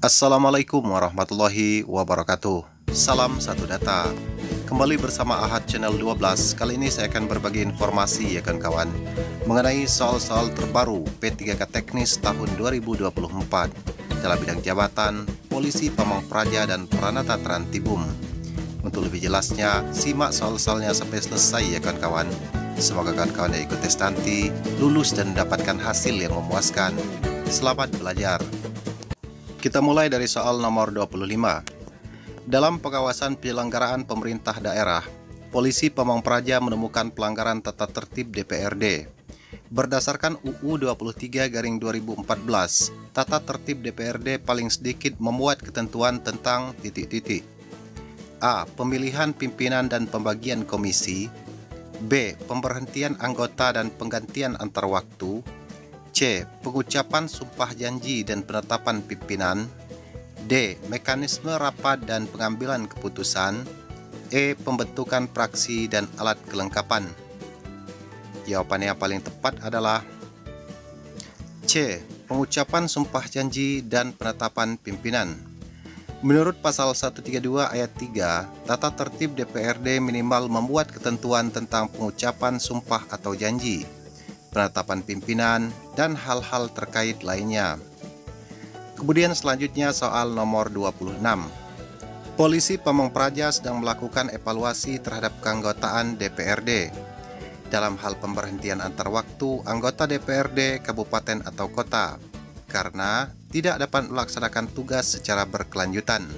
Assalamualaikum warahmatullahi wabarakatuh. Salam satu data. Kembali bersama Ahad Channel 12. Kali ini saya akan berbagi informasi ya kawan-kawan mengenai soal-soal terbaru P3K Teknis tahun 2024 dalam bidang jabatan, polisi, pamong praja, dan Pranata Trantibum. Untuk lebih jelasnya, simak soal-soalnya sampai selesai ya kawan-kawan. Semoga kawan-kawan yang ikut tes nanti lulus dan mendapatkan hasil yang memuaskan. Selamat belajar. Kita mulai dari soal nomor 25. Dalam pengawasan penyelenggaraan pemerintah daerah, polisi pamong praja menemukan pelanggaran tata tertib DPRD. Berdasarkan UU 23/2014, tata tertib DPRD paling sedikit memuat ketentuan tentang A. Pemilihan pimpinan dan pembagian komisi. B. Pemberhentian anggota dan penggantian antar waktu. C. Pengucapan sumpah janji dan penetapan pimpinan. D. Mekanisme rapat dan pengambilan keputusan. E. Pembentukan praksi dan alat kelengkapan. Jawaban yang paling tepat adalah C. Pengucapan sumpah janji dan penetapan pimpinan. Menurut pasal 132 ayat 3, tata tertib DPRD minimal membuat ketentuan tentang pengucapan sumpah atau janji, penetapan pimpinan, dan hal-hal terkait lainnya. Kemudian selanjutnya soal nomor 26. Polisi Pamong Praja sedang melakukan evaluasi terhadap keanggotaan DPRD dalam hal pemberhentian antar waktu anggota DPRD kabupaten atau kota karena tidak dapat melaksanakan tugas secara berkelanjutan.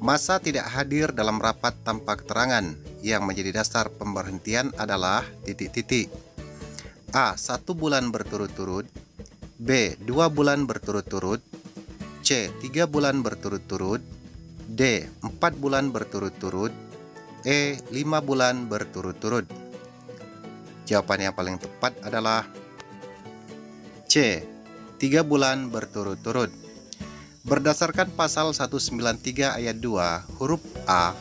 Masa tidak hadir dalam rapat tanpa keterangan yang menjadi dasar pemberhentian adalah A. 1 bulan berturut-turut. B. 2 bulan berturut-turut. C. 3 bulan berturut-turut. D. 4 bulan berturut-turut. E. 5 bulan berturut-turut. Jawaban yang paling tepat adalah C. 3 bulan berturut-turut. Berdasarkan pasal 193 ayat 2 huruf A,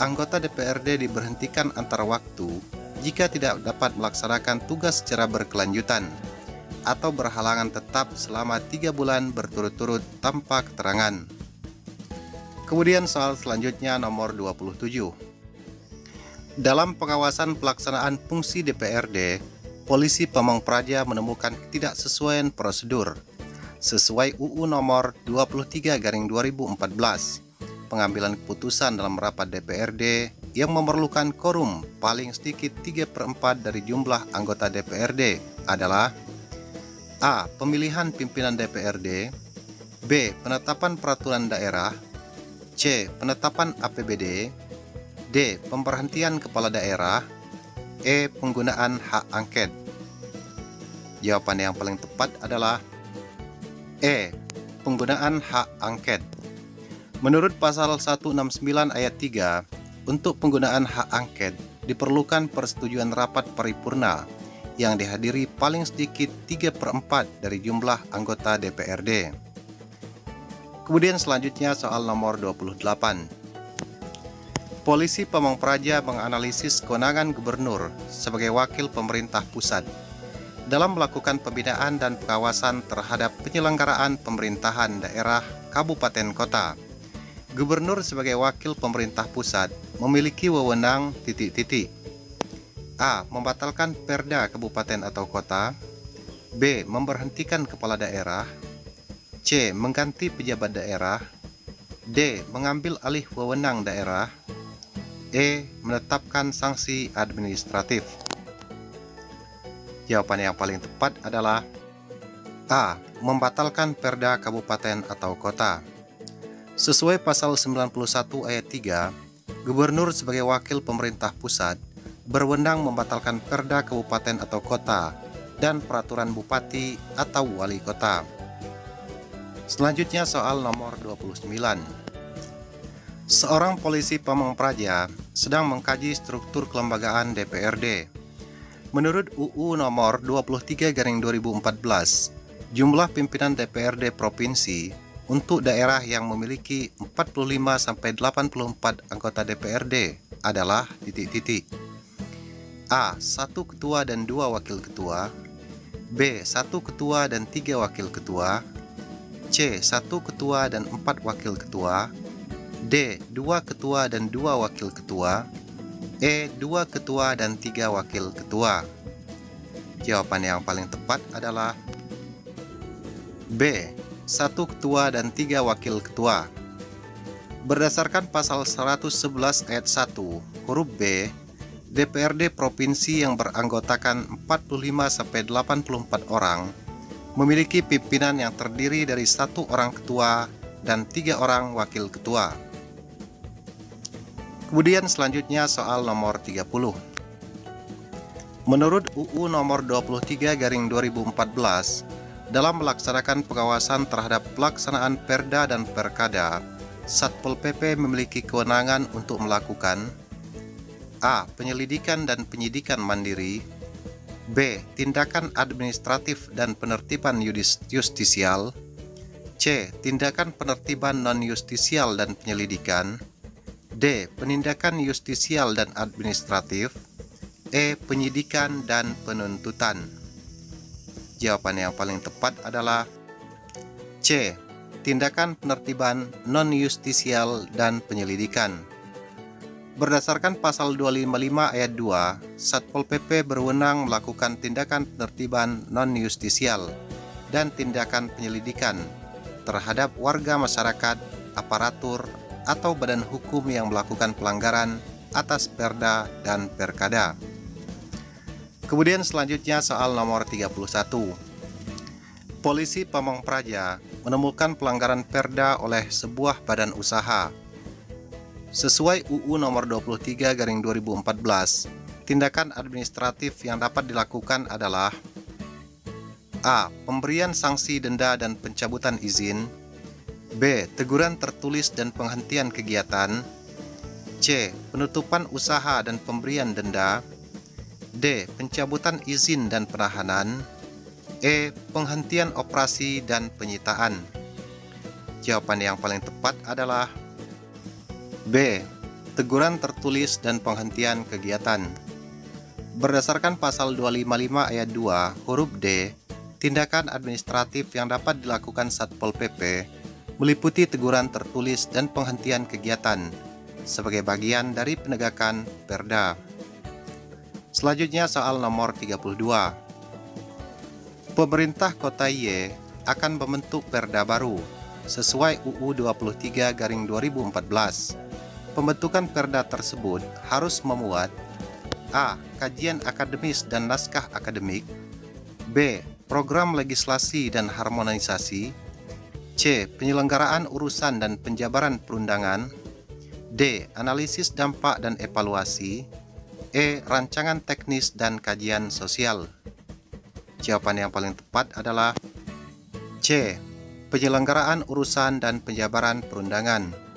anggota DPRD diberhentikan antar waktu jika tidak dapat melaksanakan tugas secara berkelanjutan atau berhalangan tetap selama 3 bulan berturut-turut tanpa keterangan. Kemudian soal selanjutnya nomor 27. Dalam pengawasan pelaksanaan fungsi DPRD, polisi Pamong Praja menemukan ketidaksesuaian prosedur sesuai UU nomor 23/2014, pengambilan keputusan dalam rapat DPRD yang memerlukan quorum paling sedikit 3/4 dari jumlah anggota DPRD adalah A. Pemilihan pimpinan DPRD. B. Penetapan peraturan daerah. C. Penetapan APBD. D. Pemberhentian kepala daerah. E. Penggunaan hak angket. Jawaban yang paling tepat adalah E. Penggunaan hak angket. Menurut pasal 169 ayat 3, untuk penggunaan hak angket diperlukan persetujuan rapat paripurna yang dihadiri paling sedikit 3/4 dari jumlah anggota DPRD. Kemudian selanjutnya soal nomor 28. Polisi Pamong Praja menganalisis kewenangan gubernur sebagai wakil pemerintah pusat dalam melakukan pembinaan dan pengawasan terhadap penyelenggaraan pemerintahan daerah kabupaten kota. Gubernur sebagai wakil pemerintah pusat memiliki wewenang A. Membatalkan perda kabupaten atau kota. B. Memberhentikan kepala daerah. C. Mengganti pejabat daerah. D. Mengambil alih wewenang daerah. E. Menetapkan sanksi administratif. Jawaban yang paling tepat adalah A. Membatalkan perda kabupaten atau kota. Sesuai pasal 91 ayat 3, gubernur sebagai wakil pemerintah pusat berwenang membatalkan perda kabupaten atau kota dan peraturan bupati atau wali kota. Selanjutnya soal nomor 29. Seorang polisi Pamong Praja sedang mengkaji struktur kelembagaan DPRD. Menurut UU nomor 23/2014, jumlah pimpinan DPRD provinsi untuk daerah yang memiliki 45-84 anggota DPRD adalah A. 1 ketua dan 2 wakil ketua. B. 1 ketua dan 3 wakil ketua. C. 1 ketua dan 4 wakil ketua. D. 2 ketua dan 2 wakil ketua. E. 2 ketua dan 3 wakil ketua. Jawaban yang paling tepat adalah B. 1 ketua dan 3 wakil ketua. Berdasarkan pasal 111 ayat 1 huruf B, DPRD provinsi yang beranggotakan 45-84 orang memiliki pimpinan yang terdiri dari 1 orang ketua dan 3 orang wakil ketua. Kemudian selanjutnya soal nomor 30. Menurut UU nomor 23/2014, dalam melaksanakan pengawasan terhadap pelaksanaan Perda dan Perkada, Satpol PP memiliki kewenangan untuk melakukan A. Penyelidikan dan penyidikan mandiri. B. Tindakan administratif dan penertiban justisial. C. Tindakan penertiban non-justisial dan penyelidikan. D. Penindakan justisial dan administratif. E. Penyidikan dan penuntutan. Jawaban yang paling tepat adalah C. Tindakan penertiban non-justisial dan penyelidikan. Berdasarkan pasal 255 ayat 2, Satpol PP berwenang melakukan tindakan penertiban non-justisial dan tindakan penyelidikan terhadap warga masyarakat, aparatur, atau badan hukum yang melakukan pelanggaran atas Perda dan Perkada. Kemudian selanjutnya soal nomor 31. Polisi Pamong Praja menemukan pelanggaran Perda oleh sebuah badan usaha. Sesuai UU nomor 23/2014, tindakan administratif yang dapat dilakukan adalah A. Pemberian sanksi denda dan pencabutan izin. B. Teguran tertulis dan penghentian kegiatan. C. Penutupan usaha dan pemberian denda. D. Pencabutan izin dan penahanan. E. Penghentian operasi dan penyitaan. Jawaban yang paling tepat adalah B. Teguran tertulis dan penghentian kegiatan. Berdasarkan pasal 255 ayat 2 huruf D, tindakan administratif yang dapat dilakukan Satpol PP meliputi teguran tertulis dan penghentian kegiatan sebagai bagian dari penegakan Perda. Selanjutnya soal nomor 32. Pemerintah Kota Y akan membentuk Perda baru sesuai UU 23/2014. Pembentukan Perda tersebut harus memuat A. Kajian akademis dan naskah akademik. B. Program legislasi dan harmonisasi. C. Penyelenggaraan urusan dan penjabaran perundangan. D. Analisis dampak dan evaluasi. E. Rancangan teknis dan kajian sosial. Jawaban yang paling tepat adalah C. Penyelenggaraan urusan dan penjabaran perundangan.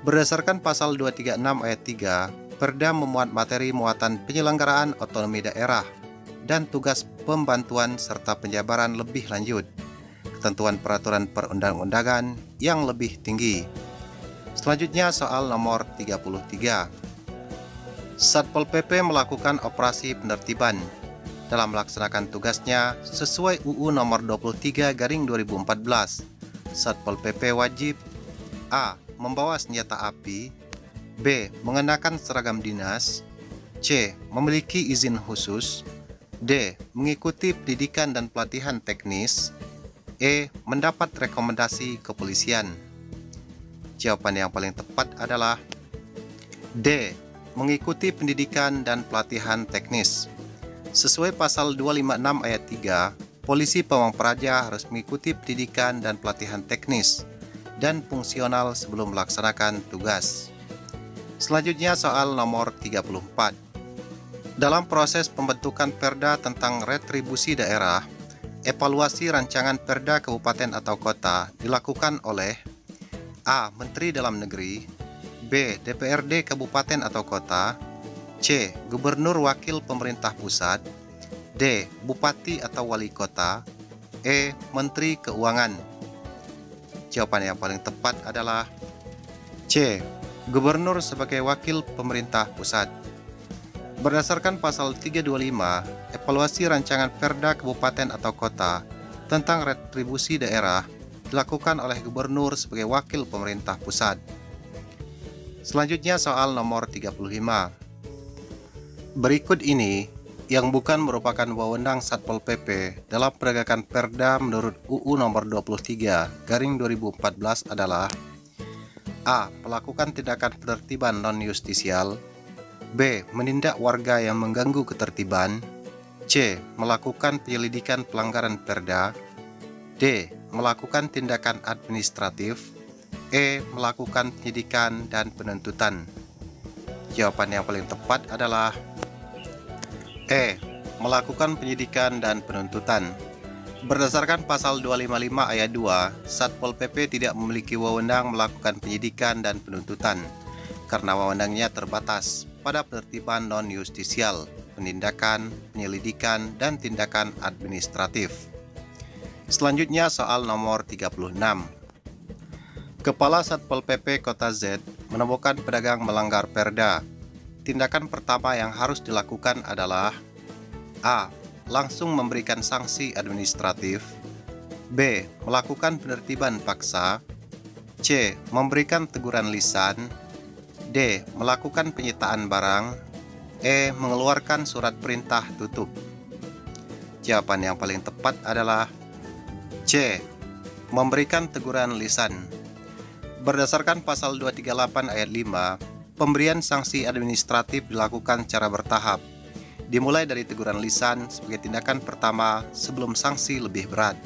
Berdasarkan pasal 236 ayat 3, Perda memuat materi muatan penyelenggaraan otonomi daerah dan tugas pembantuan serta penjabaran lebih lanjut, ketentuan peraturan perundang-undangan yang lebih tinggi. Selanjutnya soal nomor 33. Satpol PP melakukan operasi penertiban dalam melaksanakan tugasnya sesuai UU nomor 23/2014. Satpol PP wajib A. Membawa senjata api. B. Mengenakan seragam dinas. C. Memiliki izin khusus. D. Mengikuti pendidikan dan pelatihan teknis. E. Mendapat rekomendasi kepolisian. Jawaban yang paling tepat adalah D. Mengikuti pendidikan dan pelatihan teknis. Sesuai pasal 256 ayat 3, Polisi Pamong Praja harus mengikuti pendidikan dan pelatihan teknis dan fungsional sebelum melaksanakan tugas. Selanjutnya soal nomor 34. Dalam proses pembentukan Perda tentang retribusi daerah, evaluasi rancangan Perda kabupaten atau kota dilakukan oleh A. Menteri Dalam Negeri. B. DPRD kabupaten atau kota. C. Gubernur Wakil Pemerintah Pusat. D. Bupati atau Wali Kota. E. Menteri Keuangan. Jawaban yang paling tepat adalah C. Gubernur sebagai wakil pemerintah pusat. Berdasarkan pasal 325, evaluasi rancangan Perda kabupaten atau kota tentang retribusi daerah dilakukan oleh gubernur sebagai wakil pemerintah pusat. Selanjutnya soal nomor 35. Berikut ini yang bukan merupakan wewenang Satpol PP dalam penegakan Perda menurut UU nomor 23/2014 adalah: A. Melakukan tindakan penertiban non-justisial. B. Menindak warga yang mengganggu ketertiban. C. Melakukan penyelidikan pelanggaran Perda. D. Melakukan tindakan administratif. E. Melakukan penyidikan dan penuntutan. Jawaban yang paling tepat adalah E. Melakukan penyidikan dan penuntutan. Berdasarkan pasal 255 ayat 2, Satpol PP tidak memiliki wewenang melakukan penyidikan dan penuntutan karena wewenangnya terbatas pada penertiban non-justisial, penindakan, penyelidikan, dan tindakan administratif. Selanjutnya soal nomor 36. Kepala Satpol PP Kota Z menemukan pedagang melanggar Perda. Tindakan pertama yang harus dilakukan adalah: A. Langsung memberikan sanksi administratif. B. Melakukan penertiban paksa. C. Memberikan teguran lisan. D. Melakukan penyitaan barang. E. Mengeluarkan surat perintah tutup. Jawaban yang paling tepat adalah C. Memberikan teguran lisan. Berdasarkan pasal 238 ayat 5, pemberian sanksi administratif dilakukan secara bertahap, dimulai dari teguran lisan sebagai tindakan pertama sebelum sanksi lebih berat.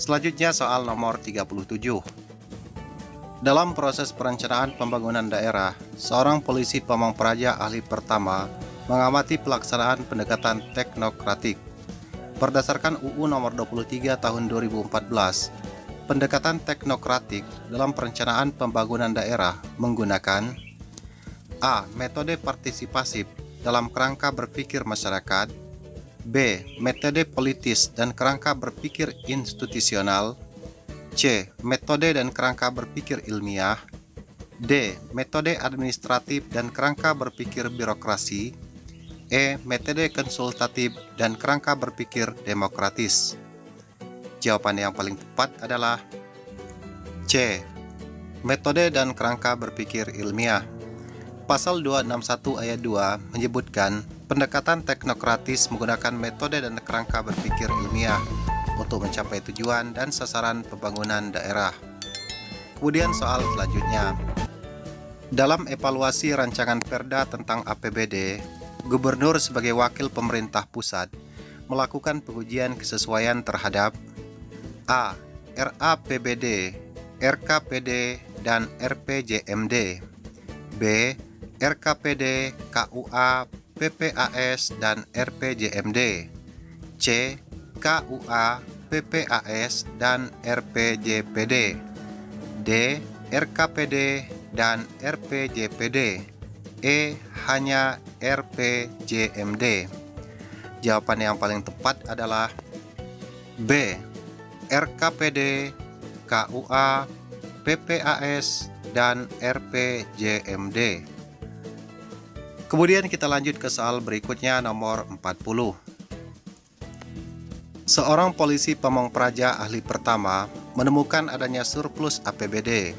Selanjutnya soal nomor 37. Dalam proses perencanaan pembangunan daerah, seorang polisi Pamong Praja ahli pertama mengamati pelaksanaan pendekatan teknokratik. Berdasarkan UU nomor 23 tahun 2014, pendekatan teknokratik dalam perencanaan pembangunan daerah menggunakan: A. Metode partisipasif dalam kerangka berpikir masyarakat. B. Metode politis dan kerangka berpikir institusional. C. Metode dan kerangka berpikir ilmiah. D. Metode administratif dan kerangka berpikir birokrasi. E. Metode konsultatif dan kerangka berpikir demokratis. Jawaban yang paling tepat adalah C. Metode dan kerangka berpikir ilmiah. Pasal 261 ayat 2 menyebutkan pendekatan teknokratis menggunakan metode dan kerangka berpikir ilmiah untuk mencapai tujuan dan sasaran pembangunan daerah. Kemudian soal selanjutnya. Dalam evaluasi rancangan Perda tentang APBD, Gubernur sebagai wakil pemerintah pusat melakukan pengujian kesesuaian terhadap: A. RAPBD, RKPD, dan RPJMD. B. RKPD, KUA, PPAS, dan RPJMD. C. KUA, PPAS, dan RPJPD. D. RKPD dan RPJPD. E. Hanya RPJMD. Jawaban yang paling tepat adalah B. RKPD, KUA, PPAS, dan RPJMD. Kemudian kita lanjut ke soal berikutnya nomor 40. Seorang polisi Pamong Praja ahli pertama menemukan adanya surplus APBD.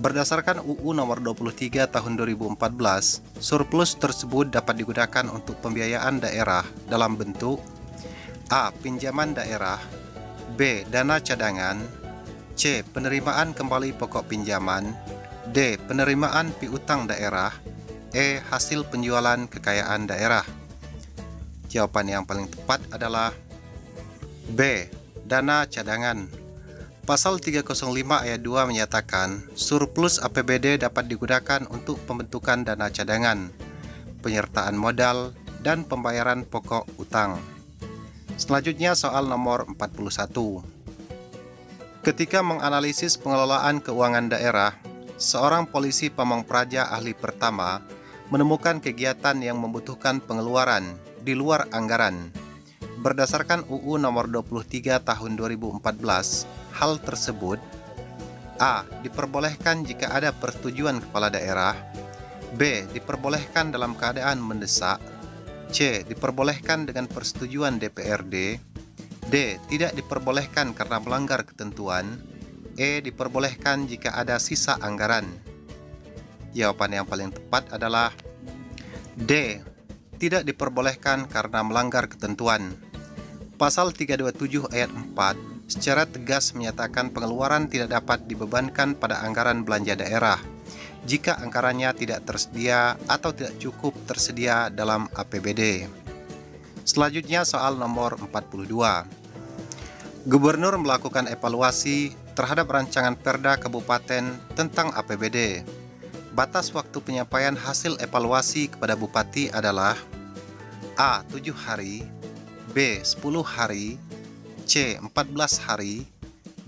Berdasarkan UU nomor 23 tahun 2014, surplus tersebut dapat digunakan untuk pembiayaan daerah dalam bentuk: A. Pinjaman daerah. B. Dana cadangan. C. Penerimaan kembali pokok pinjaman. D. Penerimaan piutang daerah. E. Hasil penjualan kekayaan daerah. Jawaban yang paling tepat adalah B. Dana cadangan. Pasal 305 ayat 2 menyatakan surplus APBD dapat digunakan untuk pembentukan dana cadangan, penyertaan modal, dan pembayaran pokok utang. Selanjutnya soal nomor 41. Ketika menganalisis pengelolaan keuangan daerah, seorang polisi Pamong Praja ahli pertama menemukan kegiatan yang membutuhkan pengeluaran di luar anggaran. Berdasarkan UU nomor 23 tahun 2014, hal tersebut: A. Diperbolehkan jika ada persetujuan kepala daerah. B. Diperbolehkan dalam keadaan mendesak. C. Diperbolehkan dengan persetujuan DPRD. D. Tidak diperbolehkan karena melanggar ketentuan. E. Diperbolehkan jika ada sisa anggaran. Jawaban yang paling tepat adalah D. Tidak diperbolehkan karena melanggar ketentuan. Pasal 327 ayat 4 secara tegas menyatakan pengeluaran tidak dapat dibebankan pada anggaran belanja daerah jika anggarannya tidak tersedia atau tidak cukup tersedia dalam APBD. Selanjutnya soal nomor 42. Gubernur melakukan evaluasi terhadap rancangan Perda Kabupaten tentang APBD. Batas waktu penyampaian hasil evaluasi kepada Bupati adalah A. 7 hari, B. 10 hari, C. 14 hari,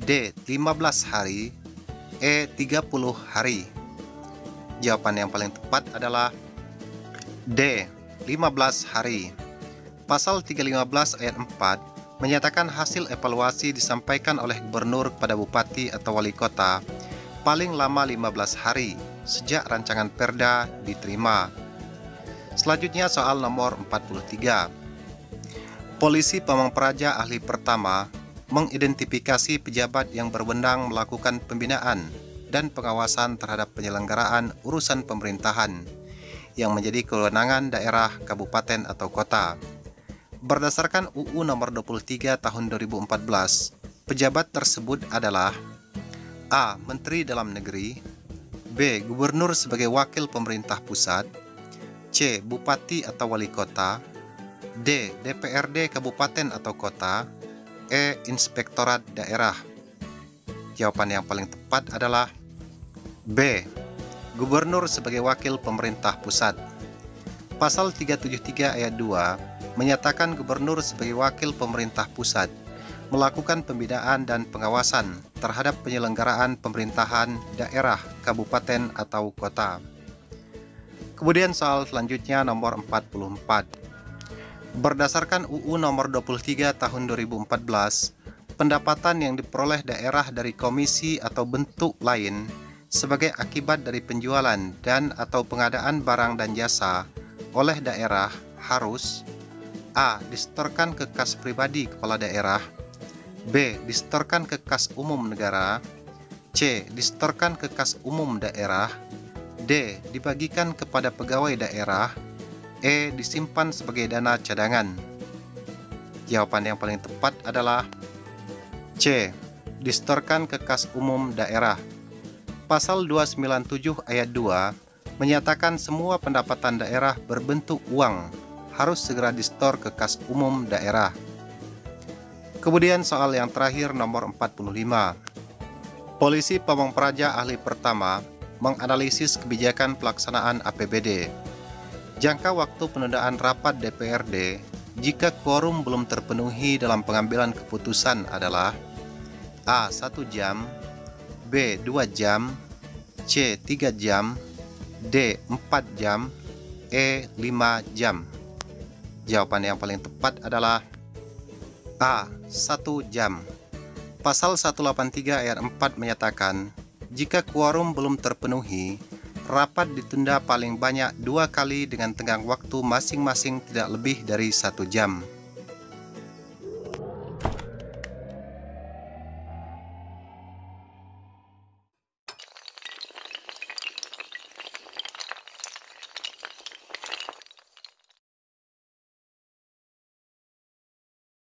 D. 15 hari, E. 30 hari. Jawaban yang paling tepat adalah D. 15 hari. Pasal 315 ayat 4 menyatakan hasil evaluasi disampaikan oleh gubernur kepada bupati atau wali kota paling lama 15 hari sejak rancangan perda diterima. Selanjutnya soal nomor 43. Polisi Pamong Praja ahli pertama mengidentifikasi pejabat yang berwenang melakukan pembinaan dan pengawasan terhadap penyelenggaraan urusan pemerintahan yang menjadi kewenangan daerah, kabupaten atau kota. Berdasarkan UU nomor 23 tahun 2014, pejabat tersebut adalah A. Menteri Dalam Negeri, B. Gubernur sebagai wakil pemerintah pusat, C. Bupati atau wali kota, D. DPRD kabupaten atau kota, E. Inspektorat daerah. Jawaban yang paling tepat adalah B. Gubernur sebagai wakil pemerintah pusat. Pasal 373 ayat 2 menyatakan gubernur sebagai wakil pemerintah pusat melakukan pembinaan dan pengawasan terhadap penyelenggaraan pemerintahan daerah, kabupaten atau kota. Kemudian soal selanjutnya nomor 44. Berdasarkan UU nomor 23 tahun 2014, pendapatan yang diperoleh daerah dari komisi atau bentuk lain sebagai akibat dari penjualan dan atau pengadaan barang dan jasa oleh daerah harus A. Disetorkan ke kas pribadi kepala daerah, B. Disetorkan ke kas umum negara, C. Disetorkan ke kas umum daerah, D. Dibagikan kepada pegawai daerah, E. Disimpan sebagai dana cadangan. Jawaban yang paling tepat adalah C. Disetorkan ke kas umum daerah. Pasal 297 ayat 2 menyatakan semua pendapatan daerah berbentuk uang harus segera disetor ke kas umum daerah. Kemudian soal yang terakhir nomor 45. Polisi Pamong Praja ahli pertama menganalisis kebijakan pelaksanaan APBD. Jangka waktu penundaan rapat DPRD jika quorum belum terpenuhi dalam pengambilan keputusan adalah A. 1 jam, B. 2 jam, C. 3 jam, D. 4 jam, E. 5 jam. Jawaban yang paling tepat adalah A. 1 jam. Pasal 183 ayat 4 menyatakan jika quorum belum terpenuhi, rapat ditunda paling banyak 2 kali dengan tenggang waktu masing-masing tidak lebih dari 1 jam.